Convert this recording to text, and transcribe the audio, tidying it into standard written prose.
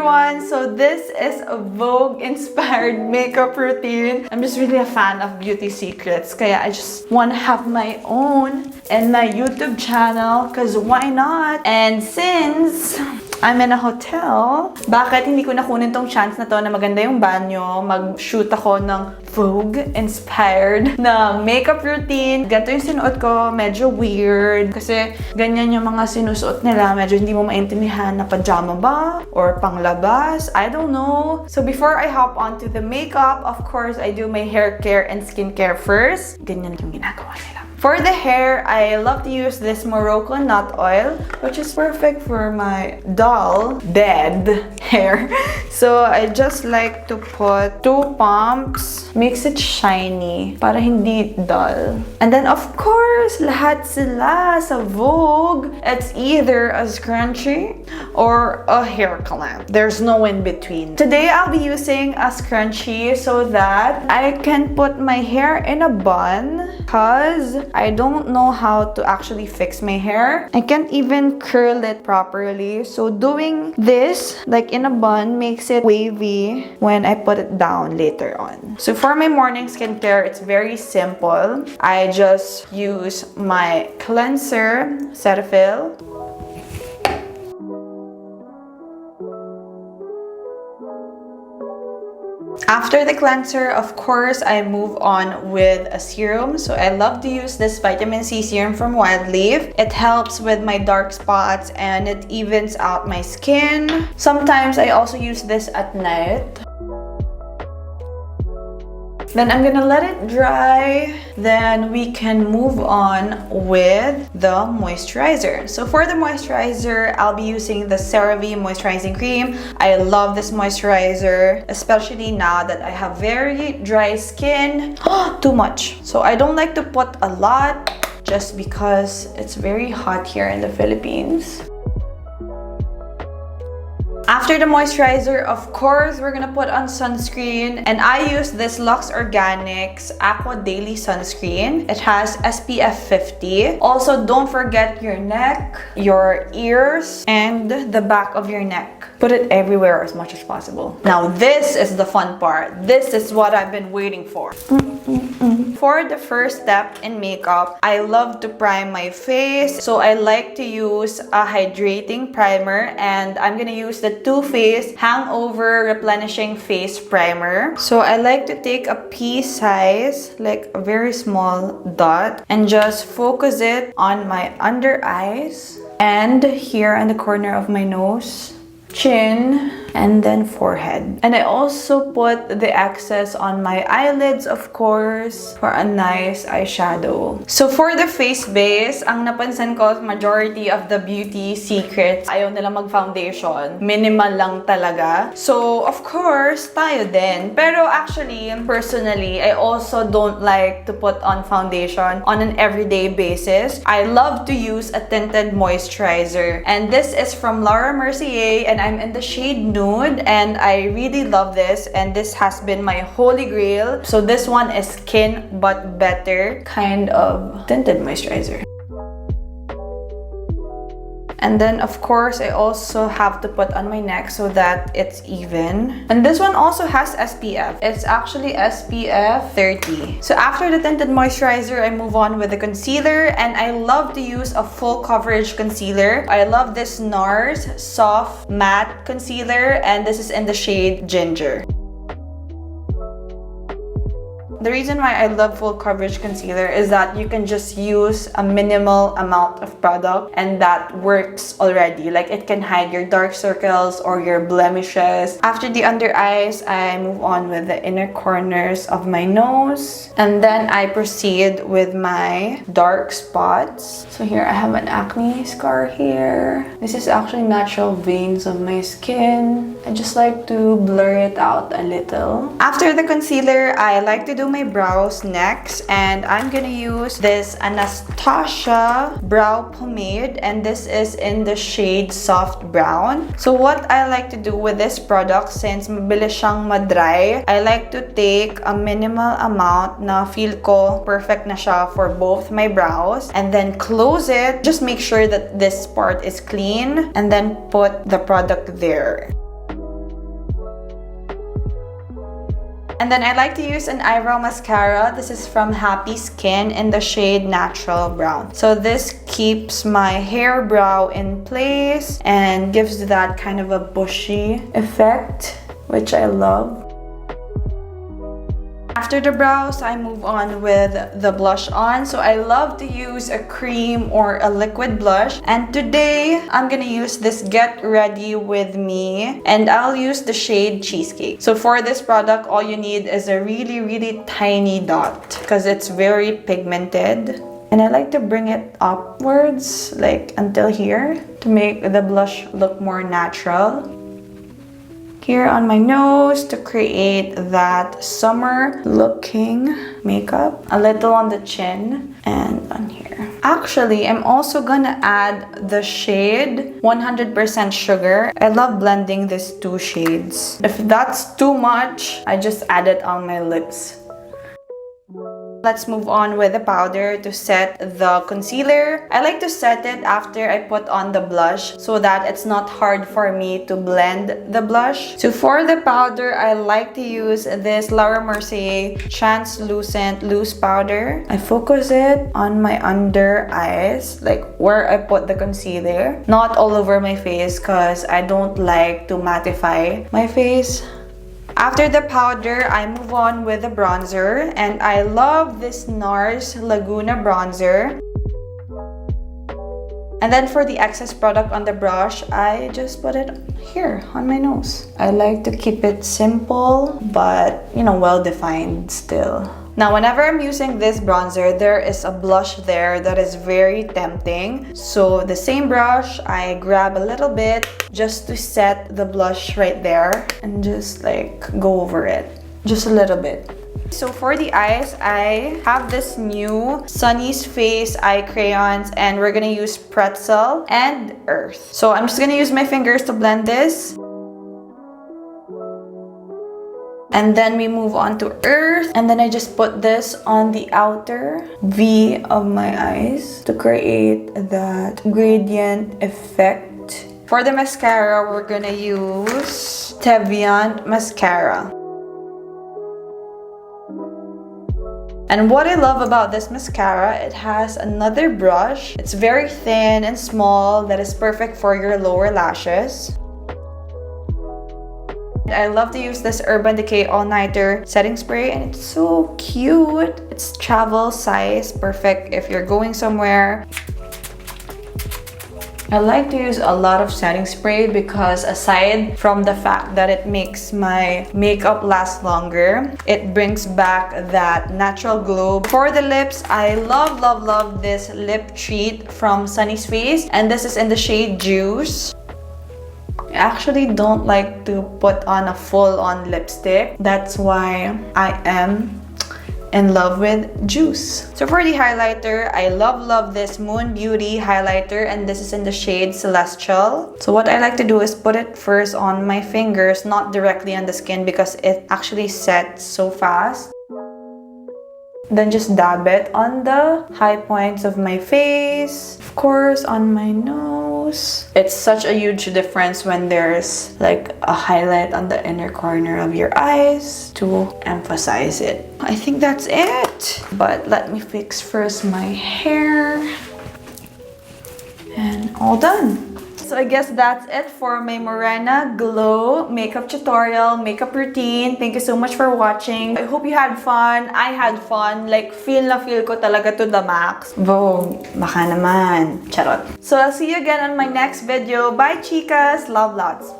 everyone! So this is a Vogue inspired makeup routine. I'm just really a fan of beauty secrets, kaya I just want to have my own and my YouTube channel, cause why not? And since I'm in a hotel, bakit hindi ko nakunin tong chance na to na maganda yung banyo, mag-shoot ako ng Vogue-inspired na makeup routine. Ganito yung sinuot ko, medyo weird. Kasi ganyan yung mga sinusuot nila. Medyo hindi mo maintindihan na pajama ba? Or panglabas? I don't know. So before I hop onto the makeup, of course, I do my hair care and skincare first. Ganyan yung ginagawa nila. For the hair, I love to use this Morocco nut oil, which is perfect for my dull, dead hair. So I just like to put 2 pumps, makes it shiny, para hindi dull. And then of course, lahat sila sa Vogue, it's either a scrunchie or a hair clamp. There's no in between. Today, I'll be using a scrunchie so that I can put my hair in a bun, cause I don't know how to actually fix my hair. I can't even curl it properly. So doing this like in a bun makes it wavy when I put it down later on. So for my morning skincare, it's very simple. I just use my cleanser, Cetaphil. After the cleanser, of course, I move on with a serum. So I love to use this vitamin C serum from Wildleaf. It helps with my dark spots and it evens out my skin. Sometimes I also use this at night. Then I'm gonna let it dry. Then we can move on with the moisturizer. So for the moisturizer, I'll be using the CeraVe moisturizing cream. I love this moisturizer, especially now that I have very dry skin. Too much. So I don't like to put a lot just because it's very hot here in the Philippines. After the moisturizer, of course, we're gonna put on sunscreen. And I use this Lux Organics Aqua Daily Sunscreen. It has SPF 50. Also, don't forget your neck, your ears, and the back of your neck. Put it everywhere as much as possible. Now, this is the fun part. This is what I've been waiting for. For the first step in makeup, I love to prime my face. So I like to use a hydrating primer, and I'm gonna use the Too Faced Hangover Replenishing Face Primer. So I like to take a pea size, like a very small dot, and just focus it on my under eyes and here in the corner of my nose, chin, and then forehead. And I also put the excess on my eyelids, of course, for a nice eyeshadow. So for the face base, ang napansin ko, majority of the beauty secrets, ayaw nila mag-foundation. Minimal lang talaga. So, of course, tayo din. Pero actually, personally, I also don't like to put on foundation on an everyday basis. I love to use a tinted moisturizer. And this is from Laura Mercier, and I'm in the shade Nude, and I really love this, and this has been my holy grail. So this one is skin but better kind of tinted moisturizer. And then, of course, I also have to put on my neck so that it's even. And this one also has SPF. It's actually SPF 30. So after the tinted moisturizer, I move on with the concealer. And I love to use a full coverage concealer. I love this NARS Soft Matte Concealer. And this is in the shade Ginger. The reason why I love full coverage concealer is that you can just use a minimal amount of product and that works already. Like it can hide your dark circles or your blemishes. After the under eyes, I move on with the inner corners of my nose. And then I proceed with my dark spots. So here I have an acne scar here. This is actually natural veins of my skin. I just like to blur it out a little. After the concealer, I like to do my brows next, and I'm gonna use this Anastasia brow pomade, and this is in the shade soft brown. So what I like to do with this product, since mabilis siyang madry, I like to take a minimal amount na feel ko perfect na siya for both my brows, and then close it. Just make sure that this part is clean, and then put the product there. And then I like to use an eyebrow mascara. This is from Happy Skin in the shade Natural Brown. So this keeps my hair brow in place and gives that kind of a bushy effect, which I love. After the brows, I move on with the blush on. So I love to use a cream or a liquid blush. And today, I'm gonna use this Get Ready With Me. And I'll use the shade Cheesecake. So for this product, all you need is a really tiny dot because it's very pigmented. And I like to bring it upwards, like until here, to make the blush look more natural. Here on my nose to create that summer looking makeup. A little on the chin and on here. Actually, I'm also gonna add the shade 100% Sugar. I love blending these two shades. If that's too much, I just add it on my lips. Let's move on with the powder to set the concealer. I like to set it after I put on the blush so that it's not hard for me to blend the blush. So for the powder, I like to use this Laura Mercier Translucent Loose Powder. I focus it on my under eyes, like where I put the concealer. Not all over my face because I don't like to mattify my face. After the powder, I move on with the bronzer, and I love this NARS Laguna bronzer. And then for the excess product on the brush, I just put it here on my nose. I like to keep it simple, but well defined still. Now, whenever I'm using this bronzer, there is a blush there that is very tempting. So the same brush, I grab a little bit just to set the blush right there and just like go over it. Just a little bit. So for the eyes, I have this new Sunny's Face eye crayons, and we're gonna use Pretzel and Earth. So I'm just gonna use my fingers to blend this. And then we move on to Earth. And then I just put this on the outer V of my eyes to create that gradient effect. For the mascara, we're gonna use Teviant Mascara. And what I love about this mascara, it has another brush. It's very thin and small that is perfect for your lower lashes. I love to use this Urban Decay All Nighter setting spray, and it's so cute. It's travel size, perfect if you're going somewhere. I like to use a lot of setting spray because aside from the fact that it makes my makeup last longer, it brings back that natural glow. For the lips, I love this lip treat from Sunny's Face, and this is in the shade Juice. I actually don't like to put on a full-on lipstick. That's why I am in love with Juice. So for the highlighter, I love this Moon Beauty highlighter, and this is in the shade Celestial. So what I like to do is put it first on my fingers, not directly on the skin because it actually sets so fast. Then just dab it on the high points of my face, of course on my nose. It's such a huge difference when there's like a highlight on the inner corner of your eyes to emphasize it. I think that's it. But let me fix first my hair. And all done. So I guess that's it for my Morena Glow makeup tutorial, makeup routine. Thank you so much for watching. I hope you had fun. I had fun. Like, feel ko talaga to the max. Vogue, baka naman. Charot. So I'll see you again on my next video. Bye, chicas. Love lots.